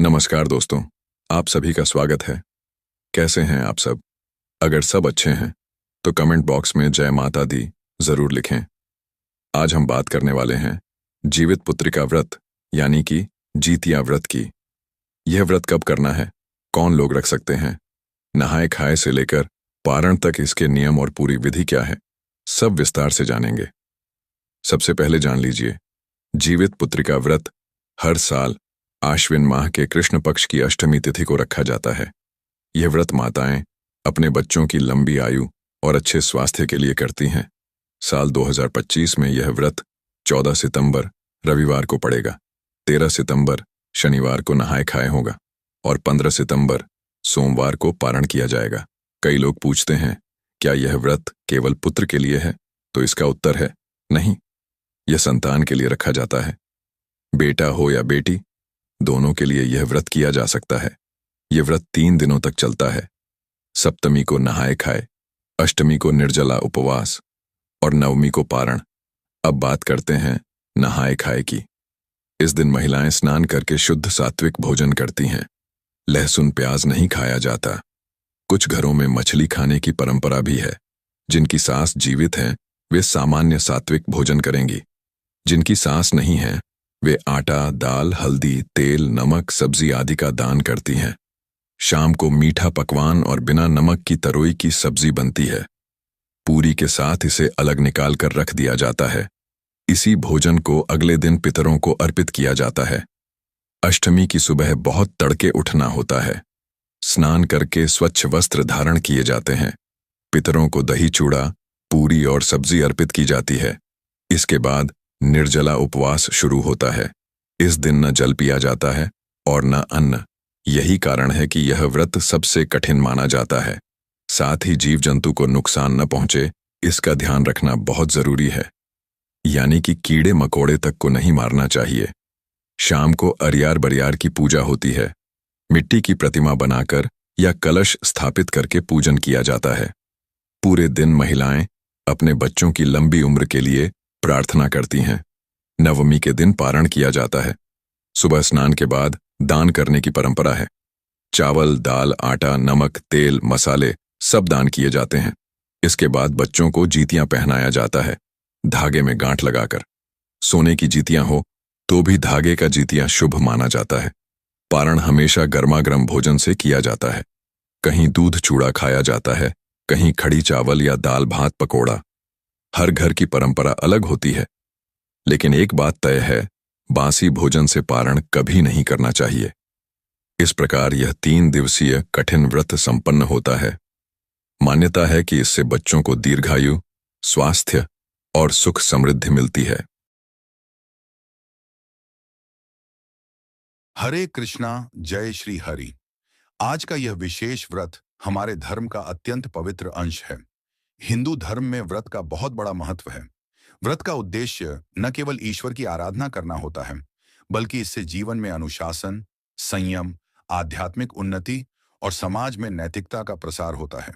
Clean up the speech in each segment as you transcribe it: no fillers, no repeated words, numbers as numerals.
नमस्कार दोस्तों, आप सभी का स्वागत है। कैसे हैं आप सब? अगर सब अच्छे हैं तो कमेंट बॉक्स में जय माता दी जरूर लिखें। आज हम बात करने वाले हैं जीवित पुत्रिका व्रत यानी कि जीतिया व्रत की। यह व्रत कब करना है, कौन लोग रख सकते हैं, नहाए खाए से लेकर पारण तक इसके नियम और पूरी विधि क्या है, सब विस्तार से जानेंगे। सबसे पहले जान लीजिए, जीवित पुत्रिका व्रत हर साल आश्विन माह के कृष्ण पक्ष की अष्टमी तिथि को रखा जाता है। यह व्रत माताएं अपने बच्चों की लंबी आयु और अच्छे स्वास्थ्य के लिए करती हैं। साल 2025 में यह व्रत 14 सितंबर रविवार को पड़ेगा, 13 सितंबर शनिवार को नहाए खाए होगा और 15 सितंबर सोमवार को पारण किया जाएगा। कई लोग पूछते हैं, क्या यह व्रत केवल पुत्र के लिए है? तो इसका उत्तर है नहीं, यह संतान के लिए रखा जाता है। बेटा हो या बेटी, दोनों के लिए यह व्रत किया जा सकता है। यह व्रत 3 दिनों तक चलता है। सप्तमी को नहाए खाए, अष्टमी को निर्जला उपवास और नवमी को पारण। अब बात करते हैं नहाए खाए की। इस दिन महिलाएं स्नान करके शुद्ध सात्विक भोजन करती हैं। लहसुन प्याज नहीं खाया जाता। कुछ घरों में मछली खाने की परंपरा भी है। जिनकी सास जीवित हैं वे सामान्य सात्विक भोजन करेंगी। जिनकी सास नहीं है वे आटा, दाल, हल्दी, तेल, नमक, सब्जी आदि का दान करती हैं। शाम को मीठा पकवान और बिना नमक की तरोई की सब्जी बनती है। पूरी के साथ इसे अलग निकाल कर रख दिया जाता है। इसी भोजन को अगले दिन पितरों को अर्पित किया जाता है। अष्टमी की सुबह बहुत तड़के उठना होता है। स्नान करके स्वच्छ वस्त्र धारण किए जाते हैं। पितरों को दही चूड़ा, पूरी और सब्जी अर्पित की जाती है। इसके बाद निर्जला उपवास शुरू होता है। इस दिन न जल पिया जाता है और न अन्न। यही कारण है कि यह व्रत सबसे कठिन माना जाता है। साथ ही जीव जंतु को नुकसान न पहुंचे, इसका ध्यान रखना बहुत जरूरी है। यानी कि कीड़े मकोड़े तक को नहीं मारना चाहिए। शाम को अरियार बरियार की पूजा होती है। मिट्टी की प्रतिमा बनाकर या कलश स्थापित करके पूजन किया जाता है। पूरे दिन महिलाएं अपने बच्चों की लंबी उम्र के लिए प्रार्थना करती हैं। नवमी के दिन पारण किया जाता है। सुबह स्नान के बाद दान करने की परंपरा है। चावल, दाल, आटा, नमक, तेल, मसाले सब दान किए जाते हैं। इसके बाद बच्चों को जीतियां पहनाया जाता है, धागे में गांठ लगाकर। सोने की जीतियां हो तो भी धागे का जीतियां शुभ माना जाता है। पारण हमेशा गर्मागर्म भोजन से किया जाता है। कहीं दूध चूड़ा खाया जाता है, कहीं खड़ी चावल या दाल भात पकोड़ा। हर घर की परंपरा अलग होती है, लेकिन एक बात तय है, बासी भोजन से पारण कभी नहीं करना चाहिए। इस प्रकार यह 3 दिवसीय कठिन व्रत संपन्न होता है। मान्यता है कि इससे बच्चों को दीर्घायु, स्वास्थ्य और सुख समृद्धि मिलती है। हरे कृष्णा, जय श्री हरि। आज का यह विशेष व्रत हमारे धर्म का अत्यंत पवित्र अंश है। हिंदू धर्म में व्रत का बहुत बड़ा महत्व है। व्रत का उद्देश्य न केवल ईश्वर की आराधना करना होता है, बल्कि इससे जीवन में अनुशासन, संयम, आध्यात्मिक उन्नति और समाज में नैतिकता का प्रसार होता है।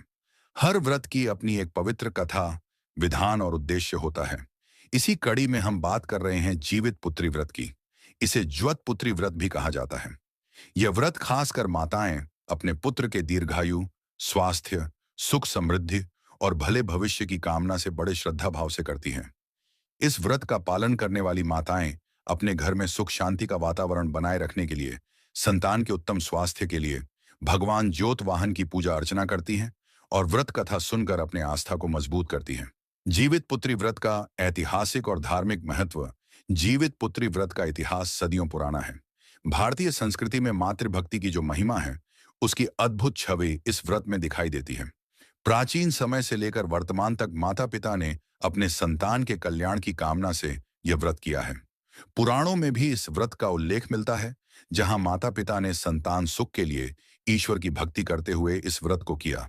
हर व्रत की अपनी एक पवित्र कथा, विधान और उद्देश्य होता है। इसी कड़ी में हम बात कर रहे हैं जीवित पुत्री व्रत की। इसे ज्वत पुत्री व्रत भी कहा जाता है। यह व्रत खासकर माताएं अपने पुत्र के दीर्घायु, स्वास्थ्य, सुख समृद्धि और भले भविष्य की कामना से बड़े श्रद्धा भाव से करती हैं। इस व्रत का पालन करने वाली माताएं अपने घर में सुख शांति का वातावरण बनाए रखने के लिए, संतान के उत्तम स्वास्थ्य के लिए भगवान ज्योत वाहन की पूजा अर्चना करती हैं और व्रत कथा सुनकर अपने आस्था को मजबूत करती हैं। जीवित पुत्री व्रत का ऐतिहासिक और धार्मिक महत्व। जीवित पुत्री व्रत का इतिहास सदियों पुराना है। भारतीय संस्कृति में मातृभक्ति की जो महिमा है, उसकी अद्भुत छवि इस व्रत में दिखाई देती है। प्राचीन समय से लेकर वर्तमान तक माता पिता ने अपने संतान के कल्याण की कामना से यह व्रत किया है। पुराणों में भी इस व्रत का उल्लेख मिलता है, जहां माता पिता ने संतान सुख के लिए ईश्वर की भक्ति करते हुए इस व्रत को किया।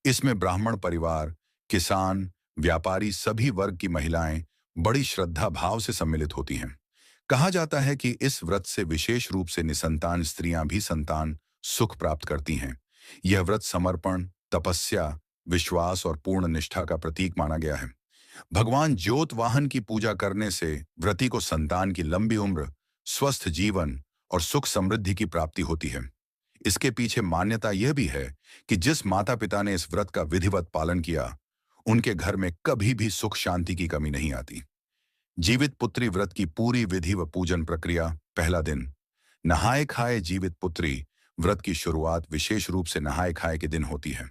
इसमें ब्राह्मण परिवार, किसान, व्यापारी सभी वर्ग की महिलाएं बड़ी श्रद्धा भाव से सम्मिलित होती हैं। कहा जाता है कि इस व्रत से विशेष रूप से निसंतान स्त्रियां भी संतान सुख प्राप्त करती हैं। यह व्रत समर्पण, तपस्या, विश्वास और पूर्ण निष्ठा का प्रतीक माना गया है। भगवान ज्योत वाहन की पूजा करने से व्रती को संतान की लंबी उम्र, स्वस्थ जीवन और सुख समृद्धि की प्राप्ति होती है। इसके पीछे मान्यता यह भी है कि जिस माता पिता ने इस व्रत का विधिवत पालन किया, उनके घर में कभी भी सुख शांति की कमी नहीं आती। जीवित पुत्री व्रत की पूरी विधि व पूजन प्रक्रिया। पहला दिन, नहाए खाए जीवित पुत्री व्रत की शुरुआत विशेष रूप से नहाए खाए के दिन होती है।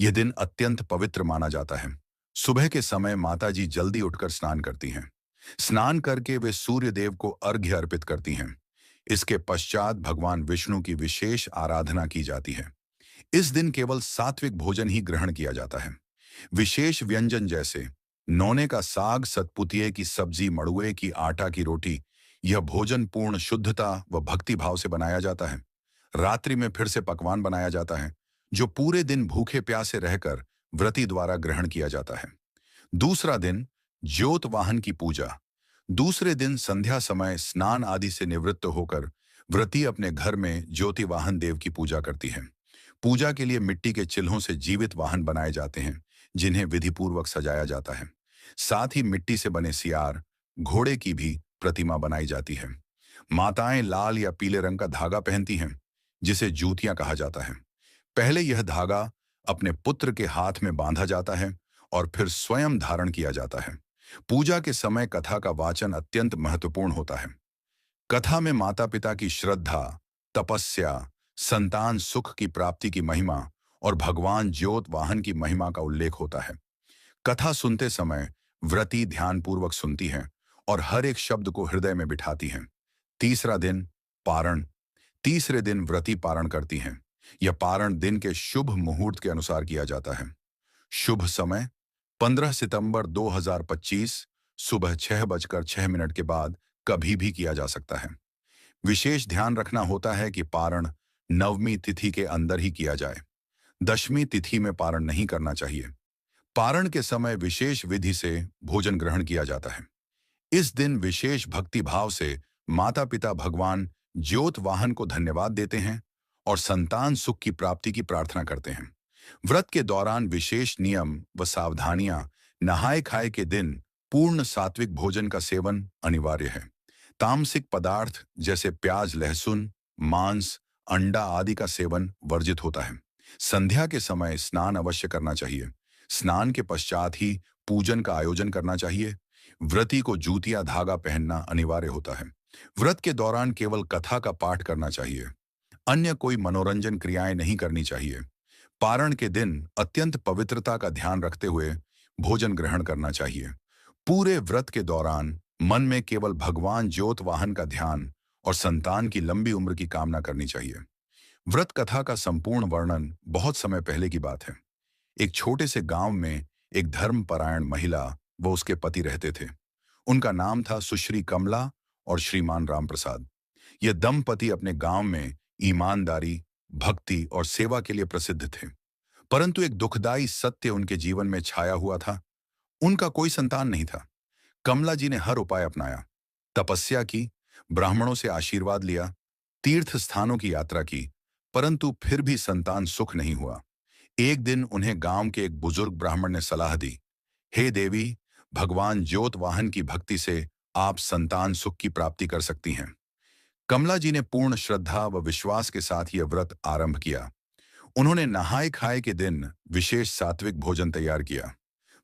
यह दिन अत्यंत पवित्र माना जाता है। सुबह के समय माताजी जल्दी उठकर स्नान करती हैं। स्नान करके वे सूर्य देव को अर्घ्य अर्पित करती हैं। इसके पश्चात भगवान विष्णु की विशेष आराधना की जाती है। इस दिन केवल सात्विक भोजन ही ग्रहण किया जाता है। विशेष व्यंजन जैसे नौने का साग, सतपुतिये की सब्जी, मड़ुए की आटा की रोटी, यह भोजन पूर्ण शुद्धता व भक्ति भाव से बनाया जाता है। रात्रि में फिर से पकवान बनाया जाता है, जो पूरे दिन भूखे प्यासे रहकर व्रती द्वारा ग्रहण किया जाता है। दूसरा दिन, ज्योत वाहन की पूजा। दूसरे दिन संध्या समय स्नान आदि से निवृत्त होकर व्रती अपने घर में ज्योति वाहन देव की पूजा करती है। पूजा के लिए मिट्टी के चिल्हों से जीवित वाहन बनाए जाते हैं, जिन्हें विधिपूर्वक सजाया जाता है। साथ ही मिट्टी से बने सियार, घोड़े की भी प्रतिमा बनाई जाती है। माताएं लाल या पीले रंग का धागा पहनती हैं, जिसे जूतियां कहा जाता है। पहले यह धागा अपने पुत्र के हाथ में बांधा जाता है और फिर स्वयं धारण किया जाता है। पूजा के समय कथा का वाचन अत्यंत महत्वपूर्ण होता है। कथा में माता पिता की श्रद्धा, तपस्या, संतान सुख की प्राप्ति की महिमा और भगवान ज्योत वाहन की महिमा का उल्लेख होता है। कथा सुनते समय व्रती ध्यानपूर्वक सुनती हैं और हर एक शब्द को हृदय में बिठाती हैं। तीसरा दिन, पारण। तीसरे दिन व्रती पारण करती हैं। यह पारण दिन के शुभ मुहूर्त के अनुसार किया जाता है। शुभ समय 15 सितंबर 2025 सुबह 6:06 के बाद कभी भी किया जा सकता है। विशेष ध्यान रखना होता है कि पारण नवमी तिथि के अंदर ही किया जाए। दशमी तिथि में पारण नहीं करना चाहिए। पारण के समय विशेष विधि से भोजन ग्रहण किया जाता है। इस दिन विशेष भक्ति भाव से माता पिता भगवान ज्योत वाहन को धन्यवाद देते हैं और संतान सुख की प्राप्ति की प्रार्थना करते हैं। व्रत के दौरान विशेष नियम व सावधानियां। नहाए खाए के दिन पूर्ण सात्विक भोजन का सेवन अनिवार्य है। तामसिक पदार्थ जैसे प्याज, लहसुन, मांस, अंडा आदि का सेवन वर्जित होता है। संध्या के समय स्नान अवश्य करना चाहिए। स्नान के पश्चात ही पूजन का आयोजन करना चाहिए। व्रती को जूतिया धागा पहनना अनिवार्य होता है। व्रत के दौरान केवल कथा का पाठ करना चाहिए। अन्य कोई मनोरंजन क्रियाएं नहीं करनी चाहिए। पारण के दिन अत्यंत पवित्रता का ध्यान रखते हुए भोजन ग्रहण करना चाहिए। पूरे व्रत के दौरान मन में केवल भगवान ज्योत वाहन का ध्यान और संतान की लंबी उम्र की कामना करनी चाहिए। व्रत कथा का संपूर्ण वर्णन बहुत समय पहले की बात है। एक छोटे से गांव में एक धर्मपरायण महिला व उसके पति रहते थे। उनका नाम था सुश्री कमला और श्रीमान राम प्रसाद। ये दंपति अपने गांव में ईमानदारी, भक्ति और सेवा के लिए प्रसिद्ध थे। परंतु एक दुखदाई सत्य उनके जीवन में छाया हुआ था। उनका कोई संतान नहीं था। कमला जी ने हर उपाय अपनाया, तपस्या की, ब्राह्मणों से आशीर्वाद लिया, तीर्थ स्थानों की यात्रा की, परंतु फिर भी संतान सुख नहीं हुआ। एक दिन उन्हें गांव के एक बुजुर्ग ब्राह्मण ने सलाह दी, हे देवी, भगवान ज्योत वाहन की भक्ति से आप संतान सुख की प्राप्ति कर सकती हैं। कमला जी ने पूर्ण श्रद्धा व विश्वास के साथ यह व्रत आरंभ किया। उन्होंने नहाए खाए के दिन विशेष सात्विक भोजन तैयार किया,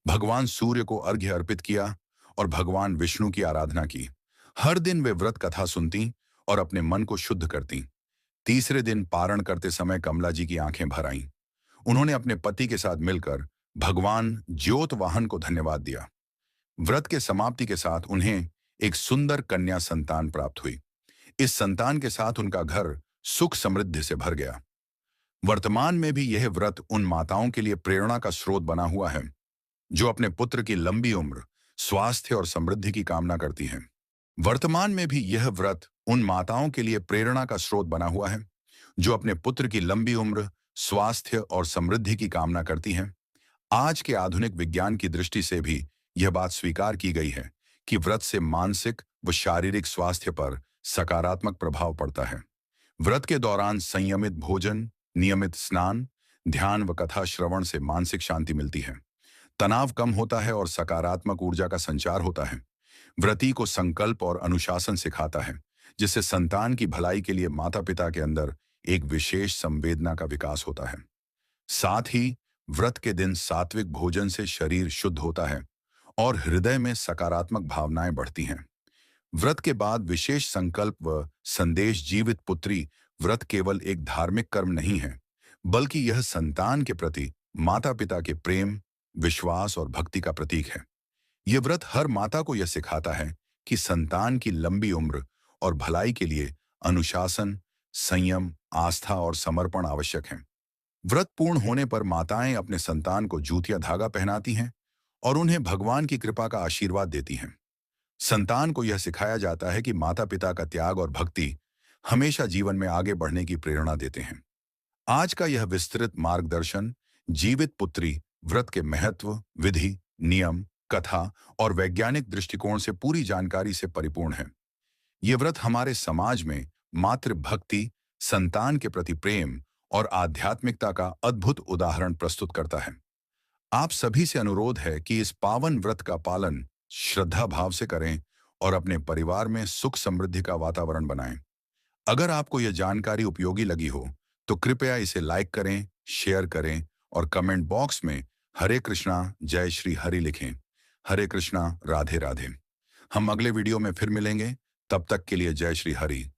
भगवान सूर्य को अर्घ्य अर्पित किया और भगवान विष्णु की आराधना की। हर दिन वे व्रत कथा सुनती और अपने मन को शुद्ध करती। तीसरे दिन पारण करते समय कमला जी की आंखें भर आईं। उन्होंने अपने पति के साथ मिलकर भगवान ज्योत वाहन को धन्यवाद दिया। व्रत के समाप्ति के साथ उन्हें एक सुंदर कन्या संतान प्राप्त हुई। इस संतान के साथ उनका घर सुख समृद्धि से भर गया। वर्तमान में भी यह व्रत उन माताओं के लिए प्रेरणा का स्रोत बना हुआ है, जो अपने पुत्र की लंबी उम्र, स्वास्थ्य और समृद्धि की कामना करती हैं। वर्तमान में भी यह व्रत उन माताओं के लिए प्रेरणा का स्रोत बना हुआ है, जो अपने पुत्र की लंबी उम्र, स्वास्थ्य और समृद्धि की कामना करती हैं। आज के आधुनिक विज्ञान की दृष्टि से भी यह बात स्वीकार की गई है कि व्रत से मानसिक व शारीरिक स्वास्थ्य पर सकारात्मक प्रभाव पड़ता है। व्रत के दौरान संयमित भोजन, नियमित स्नान, ध्यान व कथा श्रवण से मानसिक शांति मिलती है, तनाव कम होता है और सकारात्मक ऊर्जा का संचार होता है। व्रती को संकल्प और अनुशासन सिखाता है, जिससे संतान की भलाई के लिए माता पिता के अंदर एक विशेष संवेदना का विकास होता है। साथ ही व्रत के दिन सात्विक भोजन से शरीर शुद्ध होता है और हृदय में सकारात्मक भावनाएं बढ़ती हैं। व्रत के बाद विशेष संकल्प व संदेश जीवित पुत्री व्रत केवल एक धार्मिक कर्म नहीं है, बल्कि यह संतान के प्रति माता पिता के प्रेम, विश्वास और भक्ति का प्रतीक है। यह व्रत हर माता को यह सिखाता है कि संतान की लंबी उम्र और भलाई के लिए अनुशासन, संयम, आस्था और समर्पण आवश्यक है। व्रत पूर्ण होने पर माताएं अपने संतान को जूत या धागा पहनाती हैं और उन्हें भगवान की कृपा का आशीर्वाद देती हैं। संतान को यह सिखाया जाता है कि माता पिता का त्याग और भक्ति हमेशा जीवन में आगे बढ़ने की प्रेरणा देते हैं। आज का यह विस्तृत मार्गदर्शन जीवित पुत्री व्रत के महत्व, विधि, नियम, कथा और वैज्ञानिक दृष्टिकोण से पूरी जानकारी से परिपूर्ण है। यह व्रत हमारे समाज में मातृभक्ति, संतान के प्रति प्रेम और आध्यात्मिकता का अद्भुत उदाहरण प्रस्तुत करता है। आप सभी से अनुरोध है कि इस पावन व्रत का पालन श्रद्धा भाव से करें और अपने परिवार में सुख समृद्धि का वातावरण बनाएं। अगर आपको यह जानकारी उपयोगी लगी हो तो कृपया इसे लाइक करें, शेयर करें और कमेंट बॉक्स में हरे कृष्णा, जय श्री हरि लिखें। हरे कृष्णा, राधे राधे। हम अगले वीडियो में फिर मिलेंगे। तब तक के लिए जय श्री हरि।